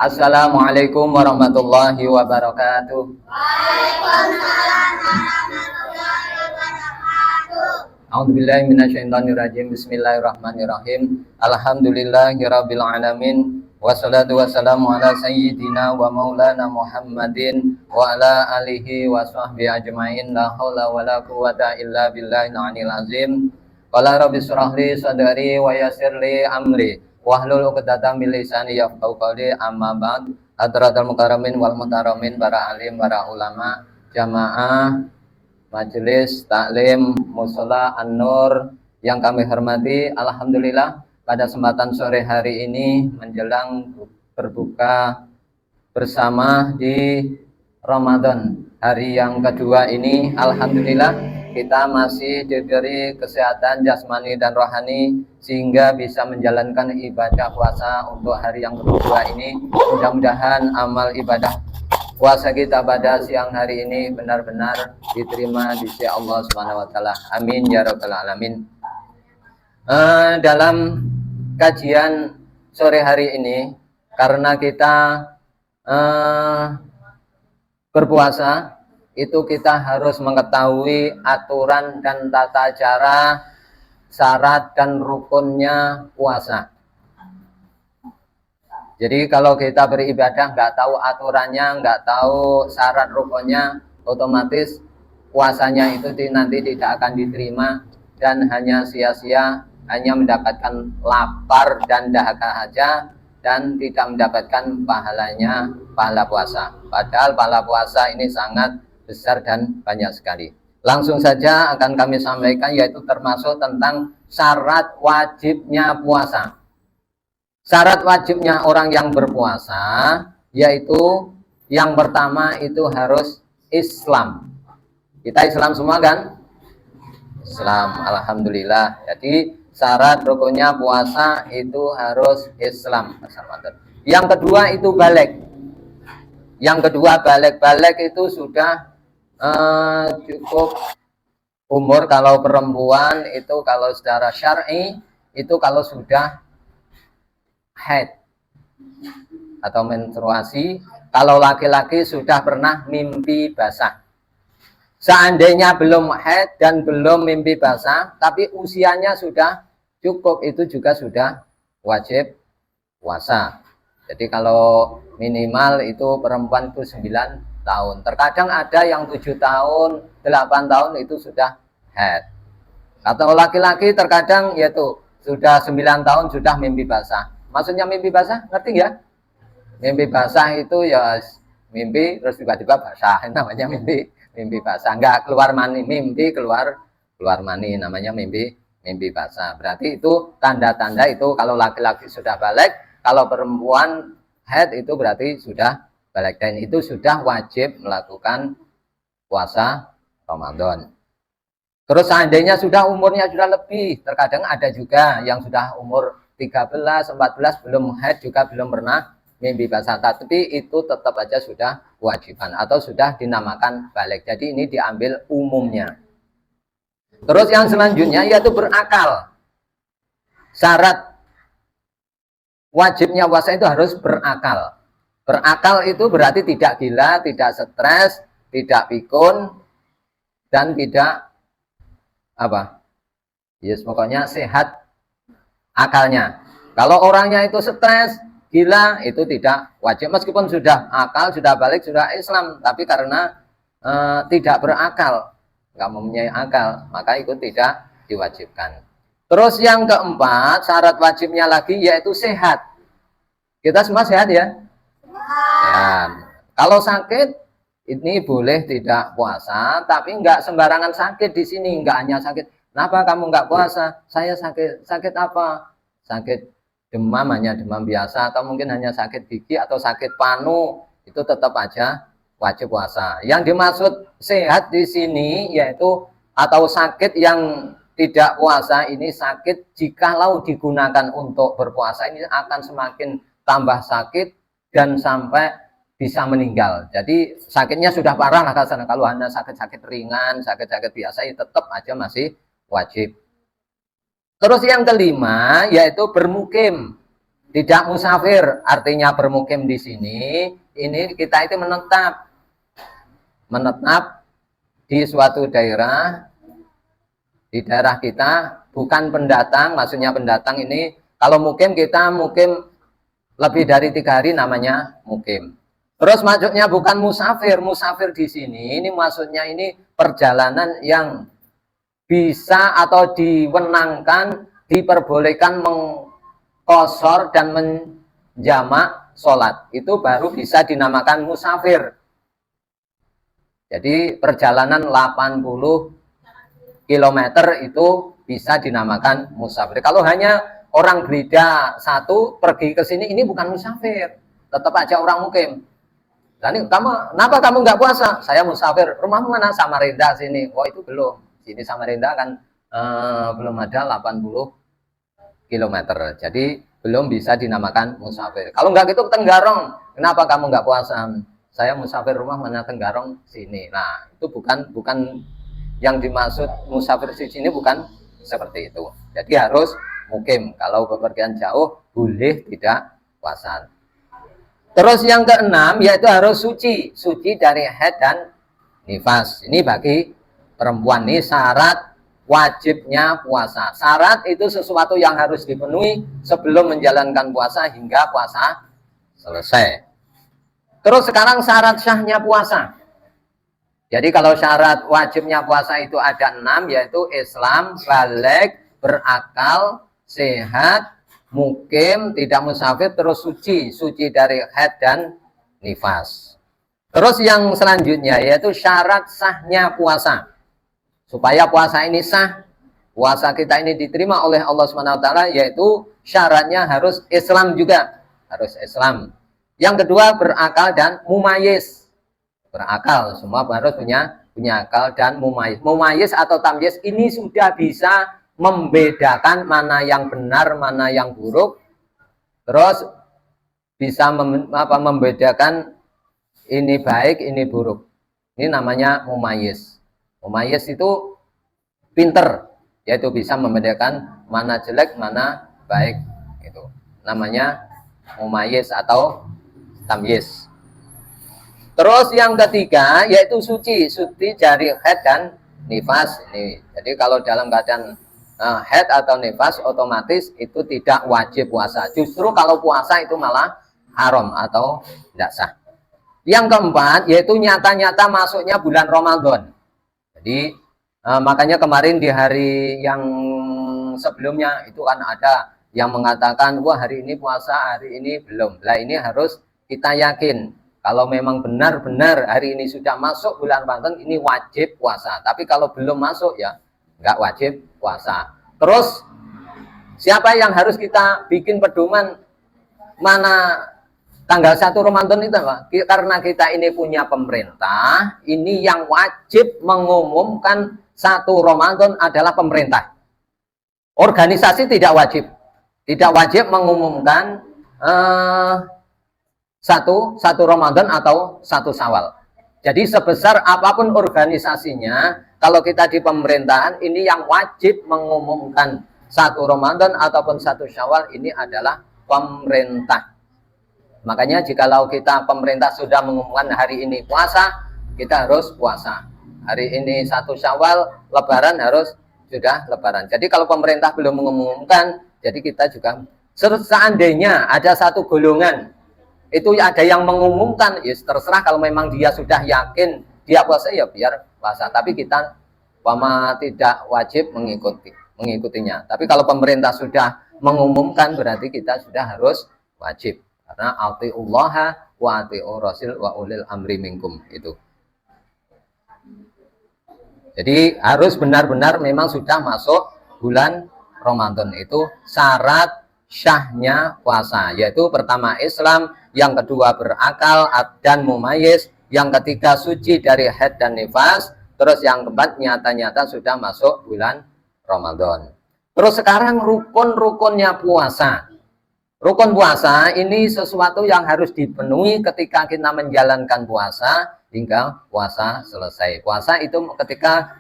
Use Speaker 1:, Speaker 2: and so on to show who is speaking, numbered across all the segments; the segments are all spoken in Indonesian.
Speaker 1: Assalamualaikum warahmatullahi wabarakatuh.
Speaker 2: Waalaikumsalam warahmatullahi wabarakatuh.
Speaker 1: A'udzubillahi minasyaitonirrajim. Bismillahirrahmanirrahim. Alhamdulillahirabbil alamin. Wassalatu wassalamu ala sayyidina wa maulana Muhammadin wa ala alihi wa sahbihi ajmain. La haula wala quwwata illa billahil aliyil azim. Qala rabbi shrah li sadri wa yassir li amri wahlul 'uqdatam min lisani yafqahu qawli. Amma ba'd. Hadratul mukarramin wal muhtaramin, para alim, para ulama, jamaah majelis taklim Mushola An-Nur yang kami hormati, alhamdulillah pada kesempatan sore hari ini menjelang berbuka bersama di Ramadan hari yang kedua ini, alhamdulillah kita masih diberi kesehatan jasmani dan rohani sehingga bisa menjalankan ibadah puasa untuk hari yang kedua ini. Mudah-mudahan amal ibadah puasa kita pada siang hari ini benar-benar diterima di sisi Allah Subhanahu wa taala. Amin ya rabbal alamin. Dalam kajian sore hari ini, karena kita berpuasa, itu kita harus mengetahui aturan dan tata cara, syarat dan rukunnya puasa. Jadi kalau kita beribadah nggak tahu aturannya, nggak tahu syarat rukunnya, otomatis puasanya itu nanti tidak akan diterima dan hanya sia-sia, hanya mendapatkan lapar dan dahaga saja dan tidak mendapatkan pahala puasa. Padahal pahala puasa ini sangat besar dan banyak sekali. Langsung saja akan kami sampaikan, yaitu termasuk tentang syarat wajibnya puasa. Syarat wajibnya orang yang berpuasa yaitu yang pertama itu harus Islam. Kita Islam semua kan? Islam, alhamdulillah. Jadi syarat rukunnya puasa itu harus Islam. Yang kedua itu balik. Yang kedua balik itu sudah cukup umur. Kalau perempuan itu kalau secara syar'i itu kalau sudah haid atau menstruasi. Kalau laki-laki sudah pernah mimpi basah. Seandainya belum haid dan belum mimpi basah, tapi usianya sudah cukup, itu juga sudah wajib puasa. Jadi kalau minimal itu perempuan itu 9 tahun. Terkadang ada yang 7 tahun, 8 tahun itu sudah haid. Atau laki-laki terkadang yaitu sudah 9 tahun sudah mimpi basah. Maksudnya mimpi basah, ngerti ya? Mimpi basah itu ya mimpi terus tiba-tiba basah, namanya mimpi basah. Enggak keluar mani, mimpi keluar mani, namanya mimpi basah. Berarti itu tanda-tanda itu kalau laki-laki sudah balik, kalau perempuan haid itu berarti sudah balik, dan itu sudah wajib melakukan puasa Ramadan. Terus seandainya sudah umurnya sudah lebih, terkadang ada juga yang sudah umur 13, 14 belum haid juga belum pernah mimpi basah, tapi itu tetap aja sudah kewajiban atau sudah dinamakan balik. Jadi ini diambil umumnya. Terus yang selanjutnya yaitu berakal. Syarat wajibnya puasa itu harus berakal. Berakal itu berarti tidak gila, tidak stres, tidak pikun, dan tidak apa? Yes, pokoknya sehat akalnya. Kalau orangnya itu stres, gila, itu tidak wajib. Meskipun sudah akal, sudah balik, sudah Islam, tapi karena tidak berakal, nggak mempunyai akal, maka itu tidak diwajibkan. Terus yang keempat, syarat wajibnya lagi yaitu sehat. Kita semua sehat ya? Ya. Kalau sakit, ini boleh tidak puasa, tapi nggak sembarangan sakit di sini, nggak hanya sakit. Kenapa kamu nggak puasa? Saya sakit apa? Sakit demam, hanya demam biasa, atau mungkin hanya sakit gigi atau sakit panu, itu tetap aja wajib puasa. Yang dimaksud sehat di sini yaitu atau sakit yang tidak puasa ini sakit jikalau digunakan untuk berpuasa ini akan semakin tambah sakit dan sampai bisa meninggal. Jadi sakitnya sudah parah lah, kalau hanya sakit-sakit ringan, sakit-sakit biasa itu tetap aja masih wajib. Terus yang kelima yaitu bermukim. Tidak musafir artinya bermukim di sini. Ini kita itu menetap di suatu daerah, di daerah kita, bukan pendatang. Maksudnya pendatang ini kalau mukim, kita mukim lebih dari 3 hari namanya mukim. Terus maksudnya bukan musafir. Musafir di sini ini maksudnya ini perjalanan yang bisa atau diwenangkan, diperbolehkan mengqashar dan menjamak sholat. Itu baru bisa dinamakan musafir. Jadi perjalanan 80 km itu bisa dinamakan musafir. Kalau hanya orang Blida satu pergi ke sini, ini bukan musafir, tetap aja orang mukim. Dan kenapa kamu nggak puasa? Saya musafir. Rumahmu mana? Samarinda sini. Oh itu belum. Sini Samarinda kan belum ada 80 km. Jadi belum bisa dinamakan musafir. Kalau nggak gitu Tenggarong. Kenapa kamu nggak puasa? Saya musafir, rumah mana? Tenggarong sini. Nah itu bukan yang dimaksud musafir di sini, bukan seperti itu. Jadi harus mukim. Kalau bepergian jauh boleh tidak puasa. Terus yang keenam yaitu harus suci dari haid dan nifas. Ini bagi perempuan, ini syarat wajibnya puasa. Syarat itu sesuatu yang harus dipenuhi sebelum menjalankan puasa hingga puasa selesai. Terus sekarang syarat syahnya puasa. Jadi kalau syarat wajibnya puasa itu ada 6, yaitu Islam, baligh, berakal, sehat, mukim, tidak musafir, terus suci dari haid dan nifas. Terus yang selanjutnya yaitu syarat sahnya puasa. Supaya puasa ini sah, puasa kita ini diterima oleh Allah SWT, yaitu syaratnya harus Islam juga, harus Islam. Yang kedua berakal dan mumayyiz. Berakal, semua harus punya akal dan mumayyiz. Mumayyiz atau tamyiz ini sudah bisa membedakan mana yang benar, mana yang buruk. Terus bisa membedakan ini baik, ini buruk. Ini namanya mumayyiz. Mumayyiz itu pinter, yaitu bisa membedakan mana jelek, mana baik. Itu namanya mumayyiz atau tamyiz. Terus yang ketiga yaitu suci dari haid dan nifas. Ini jadi kalau dalam keadaan haid atau nifas otomatis itu tidak wajib puasa. Justru kalau puasa itu malah haram atau tidak sah. Yang keempat yaitu nyata-nyata masuknya bulan Ramadan. Jadi makanya kemarin di hari yang sebelumnya itu kan ada yang mengatakan wah hari ini puasa, hari ini belum. Lah ini harus kita yakin kalau memang benar-benar hari ini sudah masuk bulan Ramadan, ini wajib puasa. Tapi kalau belum masuk ya nggak wajib puasa. Terus siapa yang harus kita bikin pedoman mana tanggal 1 Ramadan itu, Pak? Karena kita ini punya pemerintah, ini yang wajib mengumumkan 1 Ramadan adalah pemerintah. Organisasi tidak wajib mengumumkan satu Ramadan atau 1 Syawal. Jadi sebesar apapun organisasinya, kalau kita di pemerintahan ini yang wajib mengumumkan 1 Ramadan ataupun 1 Syawal ini adalah pemerintah. Makanya jikalau kita pemerintah sudah mengumumkan hari ini puasa, kita harus puasa. Hari ini 1 Syawal, Lebaran harus sudah Lebaran. Jadi kalau pemerintah belum mengumumkan, jadi kita juga seandainya ada satu golongan itu ada yang mengumumkan, ya terserah, kalau memang dia sudah yakin dia puasa ya biar puasa. Tapi kita tidak wajib mengikutinya. Tapi kalau pemerintah sudah mengumumkan berarti kita sudah harus wajib. Karena atiullaha wa atiur rasul wa ulil amri minkum itu. Jadi harus benar-benar memang sudah masuk bulan Ramadan, itu syarat syahnya puasa, yaitu pertama Islam, yang kedua berakal dan mumayyiz, yang ketiga suci dari haid dan nifas, terus yang keempat nyata-nyata sudah masuk bulan Ramadan. Terus sekarang rukun-rukunnya puasa. Rukun puasa ini sesuatu yang harus dipenuhi ketika kita menjalankan puasa hingga puasa selesai. Puasa itu ketika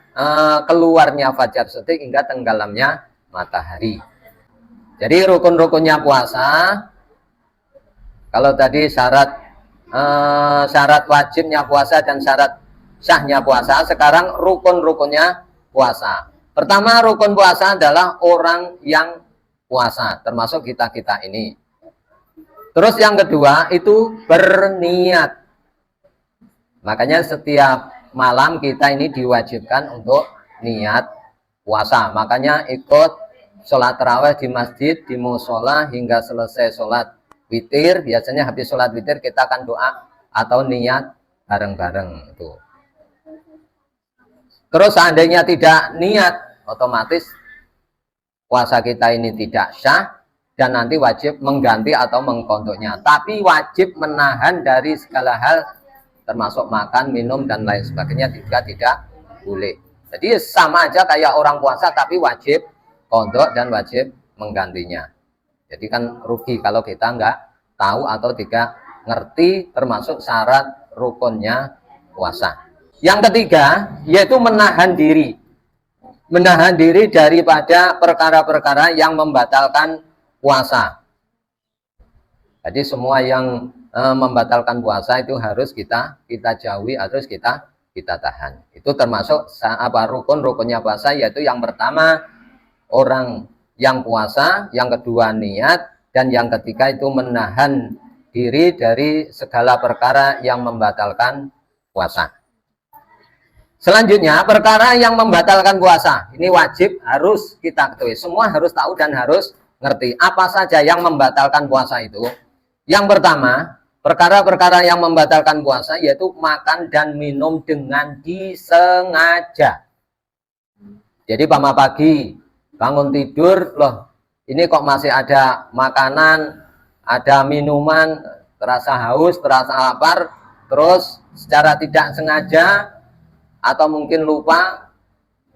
Speaker 1: keluarnya fajar shadiq hingga tenggelamnya matahari. Jadi rukun-rukunnya puasa Kalau tadi syarat wajibnya puasa dan syarat sahnya puasa, sekarang rukun-rukunnya puasa. Pertama, rukun puasa adalah orang yang puasa, termasuk kita-kita ini. Terus yang kedua itu berniat. Makanya setiap malam kita ini diwajibkan untuk niat puasa. Makanya ikut sholat tarawih di masjid, di musola hingga selesai sholat witir. Biasanya habis sholat witir kita akan doa atau niat bareng-bareng itu. Terus seandainya tidak niat, otomatis puasa kita ini tidak sah dan nanti wajib mengganti atau mengkontuknya. Tapi wajib menahan dari segala hal termasuk makan, minum dan lain sebagainya juga tidak boleh. Jadi sama aja kayak orang puasa tapi wajib kodok dan wajib menggantinya. Jadi kan rugi kalau kita nggak tahu atau tidak ngerti termasuk syarat rukunnya puasa. Yang ketiga yaitu menahan diri. Menahan diri daripada perkara-perkara yang membatalkan puasa. Jadi semua yang membatalkan puasa itu harus kita jauhi, harus kita tahan. Itu termasuk rukun-rukunnya puasa, yaitu yang pertama orang yang puasa, yang kedua niat, dan yang ketiga itu menahan diri dari segala perkara yang membatalkan puasa. Selanjutnya perkara yang membatalkan puasa ini wajib harus kita ketahui, semua harus tahu dan harus ngerti apa saja yang membatalkan puasa itu. Yang pertama, perkara-perkara yang membatalkan puasa yaitu makan dan minum dengan disengaja. Jadi pagi bangun tidur, loh ini kok masih ada makanan, ada minuman, terasa haus, terasa lapar, terus secara tidak sengaja atau mungkin lupa,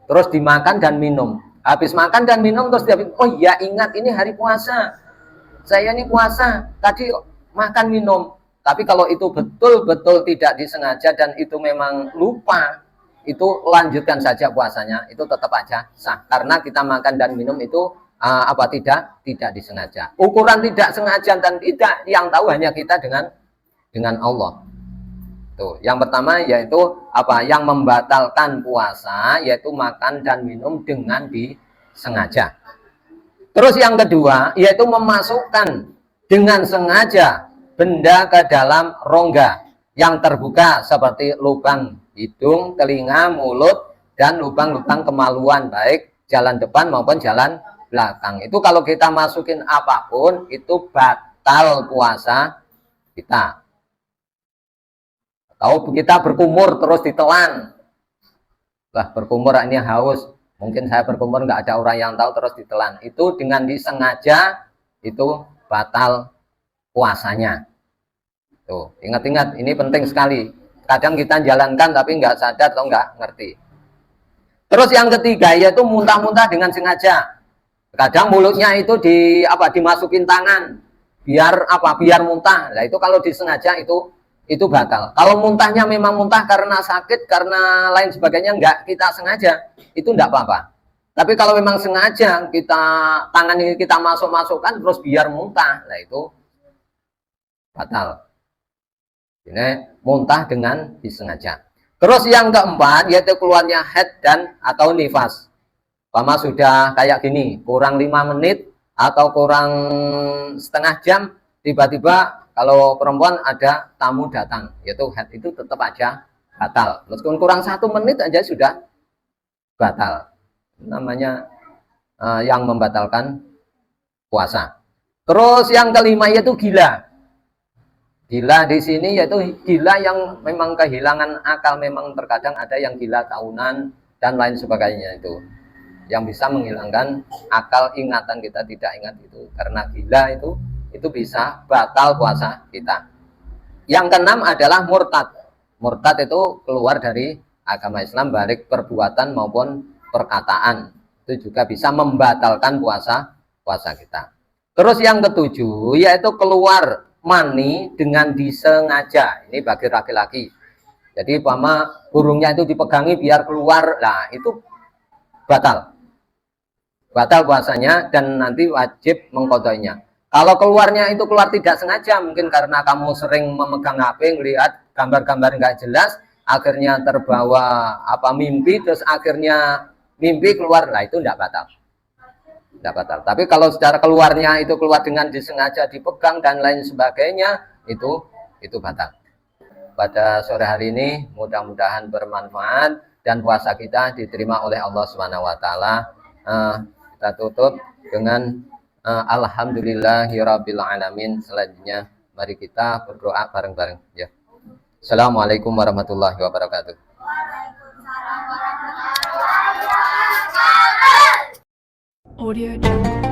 Speaker 1: terus dimakan dan minum. Habis makan dan minum terus dia, oh ya ingat ini hari puasa, saya ini puasa, tadi makan minum. Tapi kalau itu betul-betul tidak disengaja dan itu memang lupa, itu lanjutkan saja puasanya, itu tetap aja sah. Karena kita makan dan minum itu tidak disengaja. Ukuran tidak sengaja dan tidak yang tahu hanya kita dengan Allah. Tuh, yang pertama yaitu yang membatalkan puasa yaitu makan dan minum dengan disengaja. Terus yang kedua yaitu memasukkan dengan sengaja benda ke dalam rongga yang terbuka seperti lubang hidung, telinga, mulut, dan lubang-lubang kemaluan baik jalan depan maupun jalan belakang. Itu kalau kita masukin apapun itu batal puasa kita. Atau kita berkumur terus ditelan. Lah berkumur ini haus. Mungkin saya berkumur nggak ada orang yang tahu terus ditelan. Itu dengan disengaja itu batal puasanya. Tuh, ingat-ingat ini penting sekali. Kadang kita jalankan tapi nggak sadar atau nggak ngerti. Terus yang ketiga yaitu muntah-muntah dengan sengaja. Kadang mulutnya itu dimasukin tangan biar muntah. Nah itu kalau disengaja itu batal. Kalau muntahnya memang muntah karena sakit, karena lain sebagainya, enggak kita sengaja, itu enggak apa-apa. Tapi kalau memang sengaja tangan ini kita masukkan terus biar muntah, nah itu batal. Ini muntah dengan disengaja. Terus yang keempat yaitu keluarnya haid dan atau nifas. Umpama sudah kayak gini, kurang 5 menit atau kurang setengah jam, tiba-tiba kalau perempuan ada tamu datang, yaitu haid itu tetap aja batal. Meskipun kurang 1 menit aja sudah batal. Namanya yang membatalkan puasa. Terus yang kelima yaitu gila. Gila di sini yaitu gila yang memang kehilangan akal, memang terkadang ada yang gila tahunan dan lain sebagainya itu. Yang bisa menghilangkan akal, ingatan kita tidak ingat itu. Karena gila itu bisa batal puasa kita. Yang keenam adalah murtad. Murtad itu keluar dari agama Islam baik perbuatan maupun perkataan. Itu juga bisa membatalkan puasa kita. Terus yang ketujuh yaitu keluar mani dengan disengaja. Ini bagi laki-laki. Jadi umpama burungnya itu dipegangi biar keluar, nah itu batal puasanya dan nanti wajib mengqadainya. Kalau keluarnya itu keluar tidak sengaja, mungkin karena kamu sering memegang HP, melihat gambar-gambar nggak jelas, akhirnya terbawa mimpi, terus akhirnya mimpi keluar, lah itu tidak batal. Tidak batal. Tapi kalau secara keluarnya itu keluar dengan disengaja, dipegang dan lain sebagainya, itu batal. Pada sore hari ini mudah-mudahan bermanfaat dan puasa kita diterima oleh Allah Subhanahu wa taala. Kita tutup dengan alhamdulillahirabbil alamin. Selanjutnya mari kita berdoa bareng-bareng ya. Assalamualaikum warahmatullahi wabarakatuh.
Speaker 2: Waalaikumsalam warahmatullahi wabarakatuh.
Speaker 3: Audio Jungle.